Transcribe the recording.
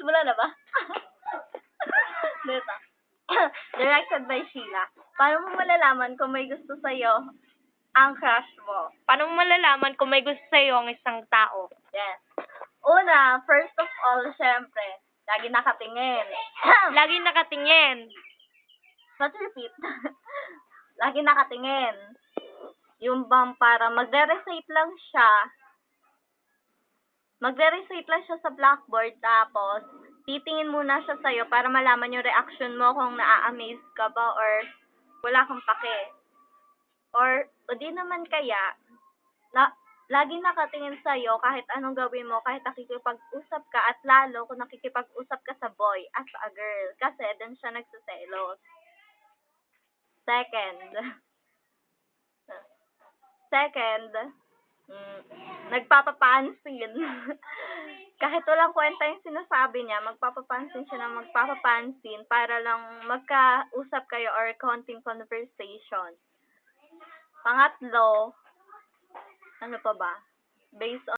Simula na ba? Dito. Directed by Sheila. Paano mo malalaman kung may gusto sa'yo ang crush mo? Paano mo malalaman kung may gusto sa'yo ang isang tao? Yes. Una, first of all, syempre, lagi nakatingin. Lagi nakatingin. Let's repeat. Lagi nakatingin. Yung bang para magre-recite lang siya. Magre-recite lang siya sa blackboard, tapos titingin muna siya sa'yo para malaman yung reaction mo kung naa-amaze ka ba or wala kang pake. Or, o di naman kaya, laging nakatingin sa'yo kahit anong gawin mo, kahit nakikipag-usap ka, at lalo kung nakikipag-usap ka sa boy as a girl. Kasi doon siya nagsiselos. Second, nagpapapansin. Kahit walang kwenta yung sinasabi niya, magpapapansin siya ng magpapapansin para lang magkausap kayo or konting conversation. Pangatlo, ano pa ba? Based